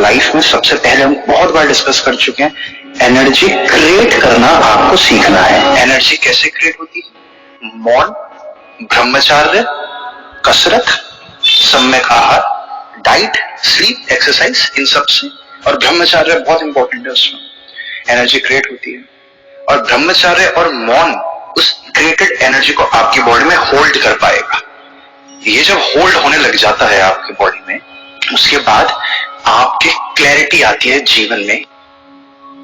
Life में सबसे पहले हम बहुत बार डिस्कस कर चुके हैं, एनर्जी क्रिएट करना आपको सीखना है। एनर्जी कैसे क्रिएट होती है? मौन, ब्रह्मचर्य, कसरत, सम्यक आहार, डाइट, स्लीप, एक्सरसाइज, इन सब से। और ब्रह्मचर्य बहुत इंपॉर्टेंट है, उसमें एनर्जी क्रिएट होती है। और ब्रह्मचर्य और मौन उस क्रिएटेड एनर्जी को आपकी बॉडी में होल्ड कर पाएगा। ये जब होल्ड होने लग जाता है आपकी बॉडी में, उसके बाद आपकी क्लैरिटी आती है जीवन में।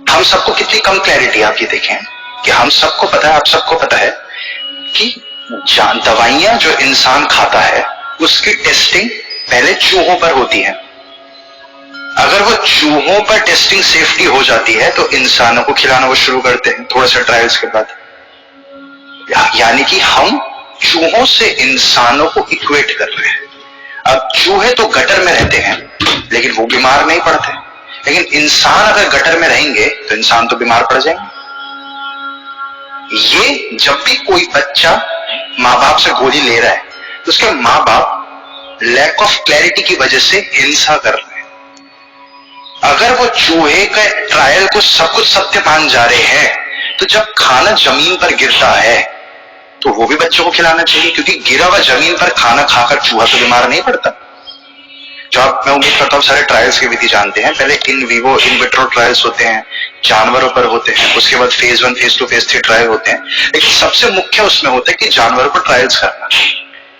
हम सबको कितनी कम क्लैरिटी, आप ये देखें कि हम सबको पता है, आप सबको पता है कि दवाइयां जो इंसान खाता है उसकी टेस्टिंग पहले चूहों पर होती है। अगर वो चूहों पर टेस्टिंग सेफ्टी हो जाती है तो इंसानों को खिलाना वो शुरू करते हैं थोड़ा सा ट्रायल्स के बाद। यानी कि हम चूहों से इंसानों को इक्वेट कर रहे हैं। अब चूहे तो गटर में रहते हैं लेकिन वो बीमार नहीं पड़ते, लेकिन इंसान अगर गटर में रहेंगे तो इंसान तो बीमार पड़ जाएंगे। ये जब भी कोई बच्चा माँ बाप से गोली ले रहा है तो उसके माँ बाप लैक ऑफ क्लैरिटी की वजह से हिंसा कर रहे हैं। अगर वो चूहे का ट्रायल को सब कुछ सत्य मान जा रहे हैं तो जब खाना जमीन पर गिरता है तो वो भी बच्चों को खिलाना चाहिए, क्योंकि गिरा हुआ जमीन पर खाना खाकर चूहा तो बीमार नहीं पड़ता। जो आप, मैं उम्मीद करता हूं सारे ट्रायल्स की विधि जानते हैं। पहले in vivo in vitro trials होते हैं, जानवरों पर होते हैं, उसके बाद फेज 1 फेज 2 फेज 3 ट्रायल होते हैं। लेकिन सबसे मुख्य उसमें होता है कि जानवरों पर ट्रायल्स करना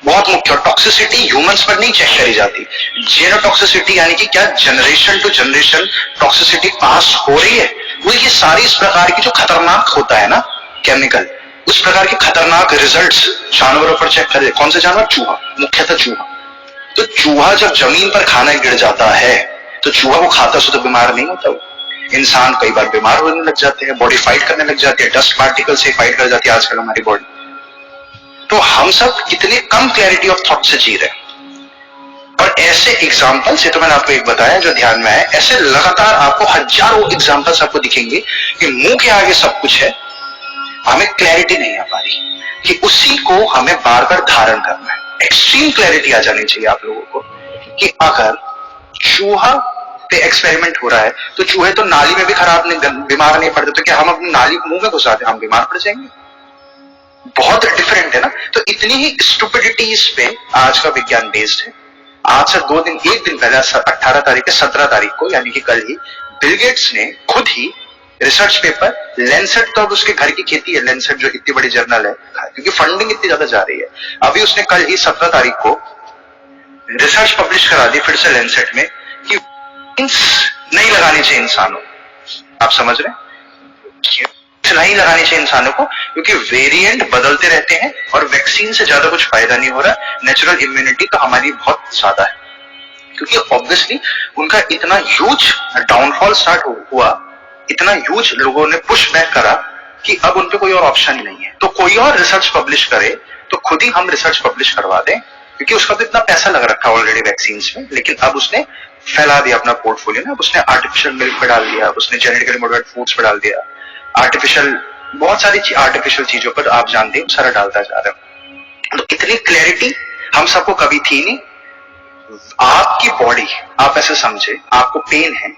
बहुत मुख्य। और टॉक्सिसिटी ह्यूमंस पर नहीं चेक करी जाती। जेनोटॉक्सिसिटी यानी कि क्या जनरेशन टू जनरेशन टॉक्सिसिटी पास हो रही है, वो ये सारी इस प्रकार की जो खतरनाक होता है ना केमिकल, उस प्रकार के खतरनाक रिजल्ट्स जानवरों पर चेक करे। कौन से जानवर? चूहा, मुख्यतः चूहा। तो चूहा जब जमीन पर खाना गिर जाता है तो चूहा वो खाता से तो बीमार नहीं होता। इंसान कई बार बीमार होने लग जाते हैं, बॉडी फाइट करने लग जाती है, डस्ट पार्टिकल से फाइट कर जाती है आजकल हमारी बॉडी। तो हम सब कितने कम क्लैरिटी ऑफ थॉट से जी रहे हैं। और ऐसे एग्जाम्पल से, तो मैंने आपको एक बताया जो ध्यान में आया, ऐसे लगातार आपको हजारों एग्जाम्पल्स आपको दिखेंगे कि मुंह के आगे सब कुछ है, हमें क्लैरिटी नहीं आ पा रही कि उसी को हमें बार बार धारण करना है। एक्सट्रीम क्लैरिटी आ जानी चाहिए आप लोगों को कि अगर चूहा पे एक्सपेरिमेंट हो रहा है तो चूहे तो नाली में भी खराब नहीं, बीमार नहीं पड़ते, तो क्या हम अपनी नाली को मुंह में घुसा दें, हम बीमार पड़ जाएंगे? बहुत डिफरेंट है ना। तो इतनी ही स्टुपिडिटीज पे आज का विज्ञान बेस्ड है। आज से एक दिन पहले 18 तारीख से 17 तारीख को, यानी कि कल ही, बिल गेट्स ने खुद ही रिसर्च पेपर, लैंसेट, तो अब उसके घर की खेती है, लैंसेट जो इतनी बड़ी जर्नल है, क्योंकि फंडिंग इतनी ज्यादा जा रही है। अभी उसने कल ही 17 तारीख को रिसर्च पब्लिश करा दी फिर से लैंसेट में कि नहीं लगानी चाहिए इंसानों। आप समझ रहे हैं? नहीं लगानी चाहिए इंसानों को, क्योंकि वेरिएंट बदलते रहते हैं और वैक्सीन से ज्यादा कुछ फायदा नहीं हो रहा। नेचुरल इम्यूनिटी तो हमारी बहुत ज्यादा है, क्योंकि ऑब्वियसली उनका इतना ह्यूज डाउनफॉल स्टार्ट हुआ, इतना ह्यूज लोगों ने पुश बैक करा कि अब उन पे कोई और ऑप्शन ही नहीं है। तो कोई और रिसर्च पब्लिश करे तो खुद ही हम रिसर्च पब्लिश करवा दें, क्योंकि उसका तो इतना पैसा लग रखा है ऑलरेडी वैक्सीन में। लेकिन अब उसने फैला दिया अपना पोर्टफोलियो ना, उसने आर्टिफिशियल मिल्क पे डाल दिया, उसने जेनेटिकली मॉडिफाइड फूड्स पे डाल दिया, आर्टिफिशियल, बहुत सारी आर्टिफिशियल चीजों पर आप जानते हैं सारा डालता जा रहा है। तो इतनी क्लैरिटी हम सबको कभी थी नहीं। आपकी बॉडी, आप ऐसे समझे, आपको पेन है,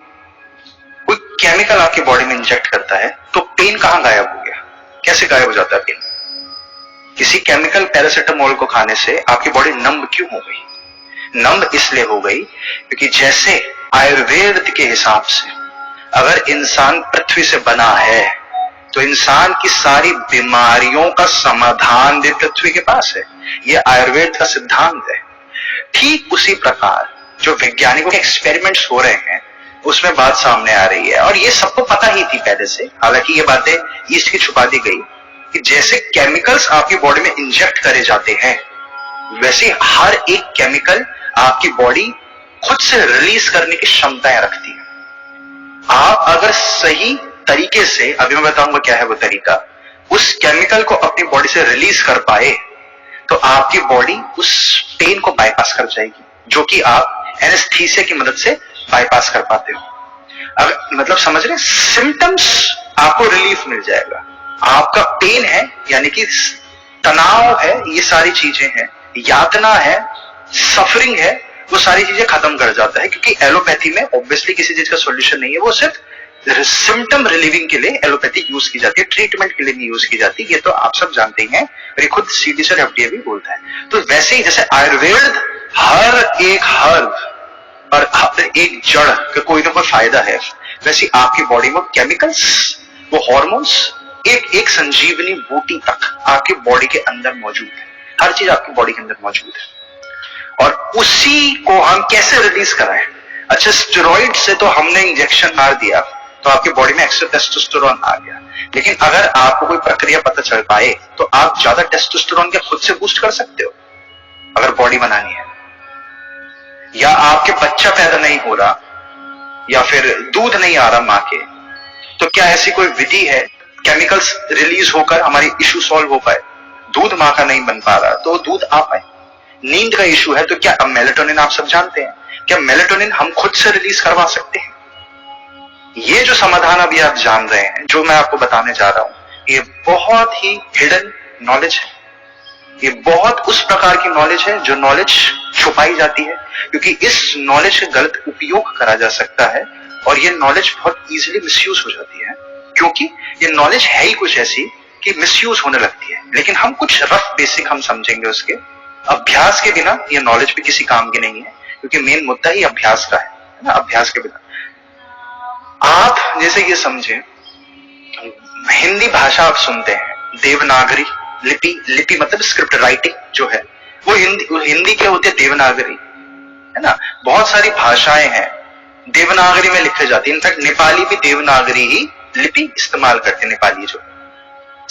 कोई केमिकल आपकी बॉडी में इंजेक्ट करता है तो पेन कहां गायब हो गया? कैसे गायब हो जाता है पेन? किसी केमिकल पैरासिटामोल को खाने से आपकी बॉडी नंब क्यों हो गई? नंब इसलिए हो गई क्योंकि जैसे आयुर्वेद के हिसाब से अगर इंसान पृथ्वी से बना है तो इंसान की सारी बीमारियों का समाधान भी पृथ्वी के पास है। यह आयुर्वेद का सिद्धांत है। ठीक उसी प्रकार जो वैज्ञानिकों के एक्सपेरिमेंट्स हो रहे हैं उसमें बात सामने आ रही है, और ये सबको पता ही थी पहले से। हालांकि ये बातें ईस्ट की छुपा दी गई कि जैसे केमिकल्स आपकी बॉडी में इंजेक्ट करे जाते हैं वैसे हर एक केमिकल आपकी बॉडी खुद से रिलीज करने की क्षमताएं रखती है। आप अगर सही तरीके से, अभी मैं बताऊंगा क्या है वो तरीका, उस केमिकल को अपनी बॉडी से रिलीज कर पाए तो आपकी बॉडी उस पेन को बाईपास कर जाएगी, जो कि आप एनेस्थीसिया की मदद से बाईपास कर पाते हो। अब मतलब समझ रहे, सिम्टम्स आपको रिलीफ मिल जाएगा। आपका पेन है यानी कि तनाव है, ये सारी चीजें हैं, यातना है, सफरिंग है, वो सारी चीजें खत्म कर जाता है, क्योंकि एलोपैथी में ऑब्वियसली किसी चीज का सॉल्यूशन नहीं है, वो सिर्फ सिम्टम रिलीविंग के लिए एलोपैथी यूज की जाती है, ट्रीटमेंट के लिए नहीं यूज की जाती। ये तो आप सब जानते ही हैं, और ये खुद सीडी सर एफडीए भी बोलता है। तो वैसे ही जैसे आयुर्वेद हर एक हर्ब और हर एक जड़ का कोई ना कोई फायदा है, वैसे आपकी बॉडी में केमिकल्स, वो हॉर्मोन्स, एक एक संजीवनी बूटी तक आपकी बॉडी के अंदर मौजूद है। हर चीज आपकी बॉडी के अंदर मौजूद है, और उसी को हम कैसे रिलीज कराएं? अच्छा, स्टेरॉइड से तो हमने इंजेक्शन मार दिया तो आपकी बॉडी में एक्स्ट्रा टेस्टोस्टेरोन आ गया, लेकिन अगर आपको कोई प्रक्रिया पता चल पाए तो आप ज्यादा टेस्टोस्टेरोन के खुद से बूस्ट कर सकते हो अगर बॉडी बनानी है, या आपके बच्चा पैदा नहीं हो रहा, या फिर दूध नहीं आ रहा मां के, तो क्या ऐसी कोई विधि है केमिकल्स रिलीज होकर हमारी इश्यू सॉल्व हो पाए? दूध मां का नहीं बन पा रहा तो दूध आ पाए। नींद का इश्यू है तो क्या अब मेलेटोनिन आप सब जानते हैं, क्या मेलेटोनिन हम खुद से रिलीज करवा सकते हैं? ये जो समाधान अभी आप जान रहे हैं, जो मैं आपको बताने जा रहा हूं, ये बहुत ही हिडन नॉलेज है। ये बहुत उस प्रकार की नॉलेज है जो नॉलेज छुपाई जाती है, क्योंकि इस नॉलेज का गलत उपयोग करा जा सकता है, और ये नॉलेज बहुत इजीली मिसयूज हो जाती है, क्योंकि ये नॉलेज है ही कुछ ऐसी कि मिसयूज होने लगती है। लेकिन हम कुछ रफ बेसिक हम समझेंगे उसके। अभ्यास के बिना ये नॉलेज भी किसी काम की नहीं है, क्योंकि मेन मुद्दा ही अभ्यास का है ना। अभ्यास के बिना आप जैसे ये समझे, हिंदी भाषा आप सुनते हैं, देवनागरी लिपि, लिपि मतलब स्क्रिप्ट राइटिंग जो है, वो हिंदी क्या होती है? देवनागरी, है ना। बहुत सारी भाषाएं हैं देवनागरी में लिखे जाती है, इनफैक्ट नेपाली भी देवनागरी ही लिपि इस्तेमाल करते हैं, नेपाली जो।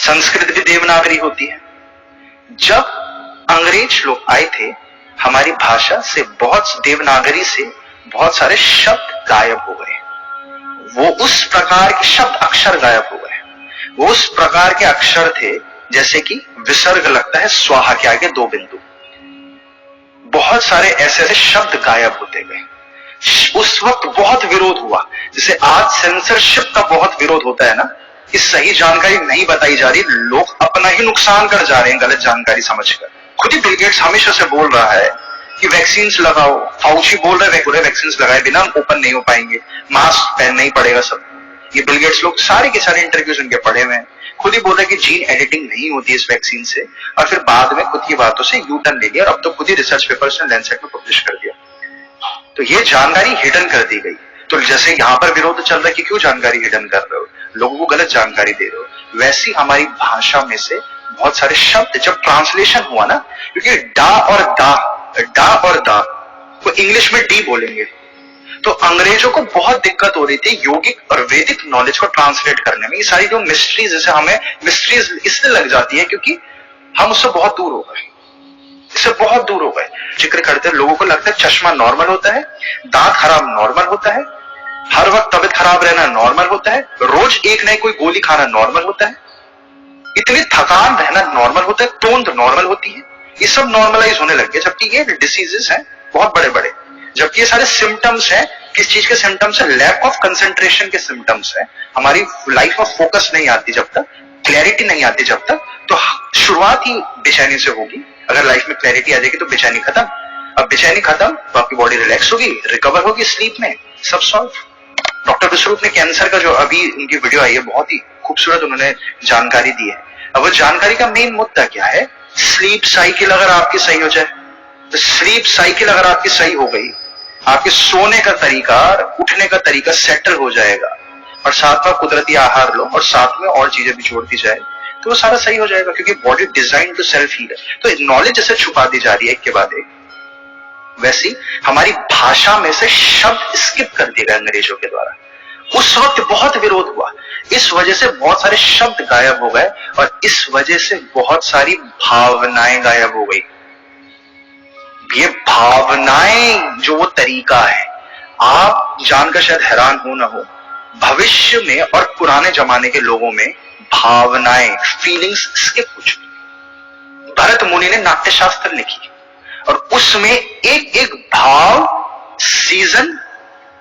संस्कृत भी देवनागरी होती है। जब अंग्रेज लोग आए थे, हमारी भाषा से देवनागरी से बहुत सारे शब्द गायब हो गए। वो उस प्रकार के शब्द अक्षर गायब हो गए। वो उस प्रकार के अक्षर थे जैसे कि विसर्ग लगता है स्वाहा के आगे 2 बिंदु। बहुत सारे ऐसे ऐसे शब्द गायब होते गए। उस वक्त बहुत विरोध हुआ, जैसे आज सेंसरशिप का बहुत विरोध होता है ना, कि सही जानकारी नहीं बताई जा रही, लोग अपना ही नुकसान कर जा रहे हैं गलत जानकारी समझकर। खुद ही बिल गेट्स हमेशा से बोल रहा है कि वैक्सीन लगाओ, फाउची बोल रहे हैं वैक्सीन लगाए बिना ओपन नहीं हो पाएंगे, मास्क पहनना ही पड़ेगा सब। ये बिल गेट्स लोग सारे के सारे इंटरव्यूज उनके पढ़े हुए हैं, खुद ही बोल रहे हैं कि जीन एडिटिंग नहीं होती इस वैक्सीन से, और फिर बाद में खुद की बातों से यू टर्न ले लिया, और अब तो खुद ही रिसर्च पेपर्स ने लैंसेट में पब्लिश कर दिया। तो ये जानकारी हिडन कर दी गई। तो जैसे यहां पर विरोध चल रहा है कि क्यों जानकारी हिडन कर रहे हो, लोगों को गलत जानकारी दे रहे हो, वैसी हमारी भाषा में से बहुत सारे शब्द जब ट्रांसलेशन हुआ ना, क्योंकि डा और दा को इंग्लिश में डी बोलेंगे, तो अंग्रेजों को बहुत दिक्कत हो रही थी योगिक और वैदिक नॉलेज को ट्रांसलेट करने में। ये सारी जो मिस्ट्रीज, जैसे हमें मिस्ट्रीज इसलिए लग जाती है क्योंकि हम उससे बहुत दूर हो गए, इससे बहुत दूर हो गए। जिक्र करते हैं, लोगों को लगता है चश्मा नॉर्मल होता है, दांत खराब नॉर्मल होता है, हर वक्त तबीयत खराब रहना नॉर्मल होता है, रोज एक नई कोई गोली खाना नॉर्मल होता है, इतनी थकान रहना नॉर्मल होता है, तोंद नॉर्मल होती है। ये सब नॉर्मलाइज होने लग गए, जबकि ये डिसीजेस हैं बहुत बड़े बड़े, जबकि ये सारे सिम्टम्स हैं। किस चीज के सिम्टम्स है? लैक ऑफ कंसंट्रेशन के सिम्टम्स है। हमारी लाइफ में फोकस नहीं आती जब तक, क्लैरिटी नहीं आती जब तक, तो शुरुआत ही बेचैनी से होगी। अगर लाइफ में क्लैरिटी आ जाएगी तो बेचैनी खत्म। अब बेचैनी खत्म तो आपकी बॉडी रिलैक्स होगी, रिकवर होगी स्लीप में, सब सॉल्व। डॉक्टर विश्वरूप ने कैंसर का जो अभी उनकी वीडियो आई है, बहुत ही खूबसूरत उन्होंने जानकारी दी है। अब वो जानकारी का मेन मुद्दा क्या है? स्लीप साइकिल अगर आपकी सही हो जाए, तो स्लीप साइकिल अगर आपकी सही हो गई, आपके सोने का तरीका, उठने का तरीका सेटल हो जाएगा, और साथ में कुदरती आहार लो, और साथ में और चीजें भी जोड़ती जाए, तो वो सारा सही हो जाएगा, क्योंकि body design to self heal है। तो नॉलेज जैसे छुपा दी जा रही है एक के बाद एक, वैसी हमारी भाषा में से शब्द स्किप कर दिए गए अंग्रेजों के द्वारा। उस वक्त बहुत विरोध हुआ, इस वजह से बहुत सारे शब्द गायब हो गए, और इस वजह से बहुत सारी भावनाएं गायब हो गई। ये भावनाएं जो वो तरीका है, आप जानकर शायद हैरान हो ना हो, भविष्य में और पुराने जमाने के लोगों में भावनाएं, फीलिंग्स स्किप हो चुकी। भरत मुनि ने नाट्य शास्त्र लिखी, और उसमें एक एक भाव, सीजन,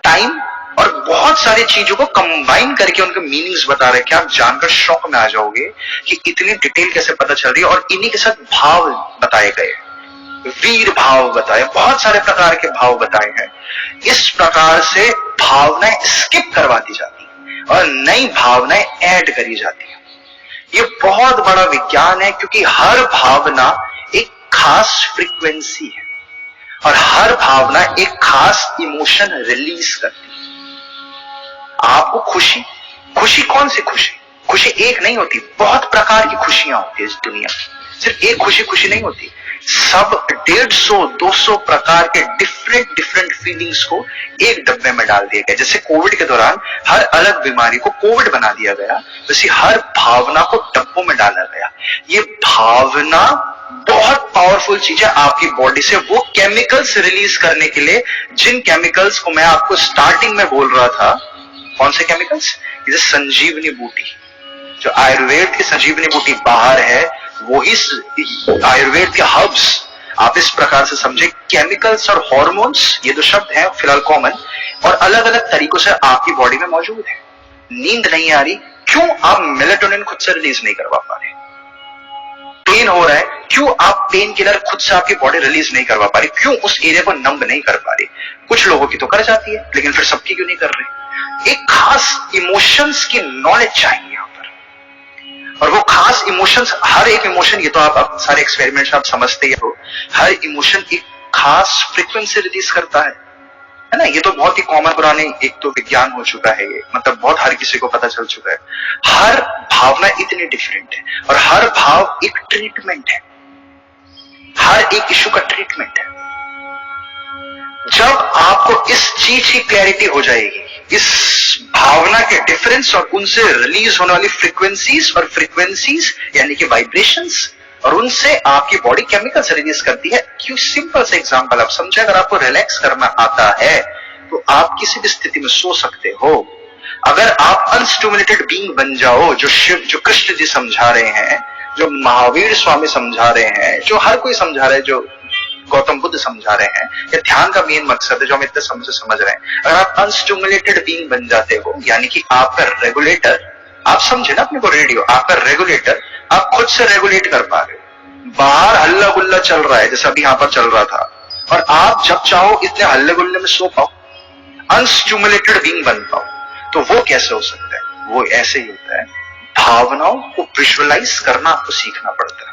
टाइम और बहुत सारी चीजों को कंबाइन करके उनके मीनिंग्स बता रहे हैं। आप जानकर शौक में आ जाओगे कि इतनी डिटेल कैसे पता चल रही है, और इन्हीं के साथ भाव बताए गए। वीर भाव बताए, बहुत सारे प्रकार के भाव बताए हैं। इस प्रकार से भावनाएं स्किप करवा दी जाती हैं और नई भावनाएं ऐड करी जाती हैं। ये बहुत बड़ा विज्ञान है, क्योंकि हर भावना एक खास फ्रीक्वेंसी है और हर भावना एक खास इमोशन रिलीज करती है। आपको खुशी, खुशी कौन सी खुशी? खुशी एक नहीं होती, बहुत प्रकार की खुशियां होती है इस दुनिया में। सिर्फ एक खुशी नहीं होती, सब 150-200 प्रकार के डिफरेंट फीलिंग्स को एक डब्बे में डाल दिया गया। जैसे कोविड के दौरान हर अलग बीमारी को कोविड बना दिया गया, वैसे हर भावना को डब्बों में डाला गया। ये भावना बहुत पावरफुल चीज है आपकी बॉडी से, वो केमिकल्स रिलीज करने के लिए, जिन केमिकल्स को मैं आपको स्टार्टिंग में बोल रहा था। कौन से केमिकल्स? जैसे संजीवनी बूटी, जो आयुर्वेद की संजीवनी बूटी बाहर है, वही आयुर्वेद के हर्ब्स। आप इस प्रकार से समझे, केमिकल्स और हॉर्मोन्स, ये दो शब्द हैं फिलहाल कॉमन, और अलग अलग तरीकों से आपकी बॉडी में मौजूद है। नींद नहीं आ रही, क्यों? आप मेलेटोनिन खुद से रिलीज नहीं करवा पा रहे। पेन हो रहा है, क्यों? आप पेन किलर खुद से आपकी बॉडी रिलीज नहीं करवा पा रही। क्यों? उस एरिया को नंब नहीं कर पा रही। कुछ लोगों की तो कर जाती है, लेकिन फिर सबकी क्यों नहीं कर रहे? एक खास इमोशंस की नॉलेज चाहिए यहां पर, और वो खास इमोशंस, हर एक इमोशन, ये तो आप सारे एक्सपेरिमेंट्स आप समझते ही हो, हर इमोशन एक खास फ्रीक्वेंसी रिलीज करता है ना। ये तो बहुत ही कॉमन, पुराने एक तो विज्ञान हो चुका है, ये मतलब बहुत हर किसी को पता चल चुका है। हर भावना इतनी डिफरेंट है और हर भाव एक ट्रीटमेंट है, हर एक इशू का ट्रीटमेंट है। जब आपको इस चीज की क्लैरिटी हो जाएगी, इस भावना के डिफरेंस और उनसे रिलीज होने वाली फ्रीक्वेंसीज यानी कि वाइब्रेशंस, और उनसे आपकी बॉडी केमिकल्स रिलीज करती है। क्यों? सिंपल से एग्जांपल आप समझे, अगर आपको रिलैक्स करना आता है तो आप किसी भी स्थिति में सो सकते हो। अगर आप अनस्टिमुलेटेड बीइंग बन जाओ, जो शिव, जो कृष्ण जी समझा रहे हैं, जो महावीर स्वामी समझा रहे हैं, जो हर कोई समझा रहे हैं, जो गौतम बुद्ध समझा रहे हैं, या ध्यान का मेन मकसद है जो हम इतने समझ रहे हैं। अगर आप अनस्टिमुलेटेड बीइंग बन जाते हो, यानी कि आपका रेगुलेटर, आप समझे ना अपने को, रेडियो आपका रेगुलेटर, आप खुद से रेगुलेट कर पा रहे हो। बाहर हल्ला गुल्ला चल रहा है, जैसे अभी यहां पर चल रहा था, और आप जब चाहो इतने हल्ले गुल्ले में सो पाओ, अनस्टिमुलेटेड बीइंग बन पाओ। तो वो कैसे हो सकता है? वो ऐसे ही होता है, भावनाओं को विजुअलाइज करना आपको सीखना पड़ता है।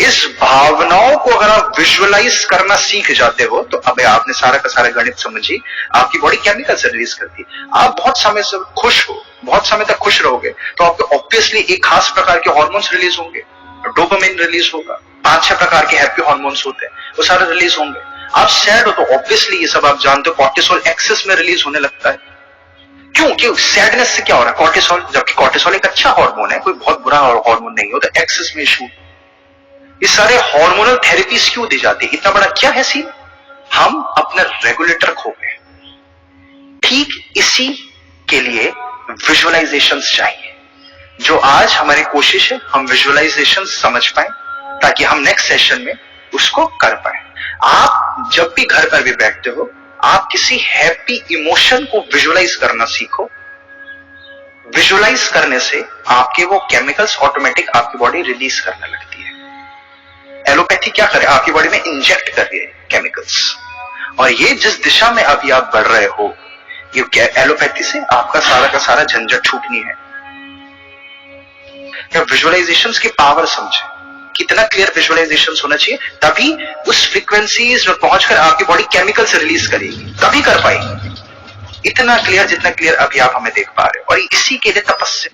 इस भावनाओं को अगर आप विजुअलाइज करना सीख जाते हो, तो अब आपने सारा का सारा गणित समझी, आपकी बॉडी केमिकल से रिलीज करती है। आप बहुत समय से खुश हो, बहुत समय तक खुश रहोगे, तो आपको ऑब्वियसली एक खास प्रकार के हार्मोन्स रिलीज होंगे, डोपामिन रिलीज होगा, 5-6 प्रकार के हैप्पी हार्मोन्स होते हैं, वो सारे रिलीज होंगे। आप सैड हो तो ऑब्वियसली ये सब आप जानते हो, कॉर्टिसोल एक्सेस में रिलीज होने लगता है। क्यों? सैडनेस से क्या हो रहा है? कॉर्टिसोल, जबकि कॉर्टिसोल एक अच्छा हार्मोन है, कोई बहुत बुरा हार्मोन नहीं होता, एक्सेस में इशू। ये सारे हार्मोनल थेरेपीज क्यों दी जाती है? इतना बड़ा क्या है सीन? हम अपना रेगुलेटर खो गए। ठीक इसी के लिए विजुअलाइजेशंस चाहिए, जो आज हमारी कोशिश है हम विजुअलाइजेशन समझ पाए, ताकि हम नेक्स्ट सेशन में उसको कर पाए। आप जब भी घर पर भी बैठते हो, आप किसी हैप्पी इमोशन को विजुअलाइज करना सीखो। विजुअलाइज करने से आपके वो केमिकल्स ऑटोमेटिक आपकी बॉडी रिलीज करने लगती है। एलोपैथी क्या करे? आपकी बॉडी में इंजेक्ट कर रही है केमिकल्स, और ये जिस दिशा में अभी आप बढ़ रहे हो, ये एलोपैथी से आपका सारा का सारा झंझट छूटनी है। क्या विजुअलाइजेशंस की पावर समझे, कितना क्लियर विजुअलाइजेशंस होना चाहिए, तभी उस फ्रीक्वेंसीज में पहुंचकर आपकी बॉडी केमिकल से रिलीज करेगी, तभी कर पाएगी। इतना क्लियर जितना क्लियर अभी आप हमें देख पा रहे हो, और इसी के लिए तपस्या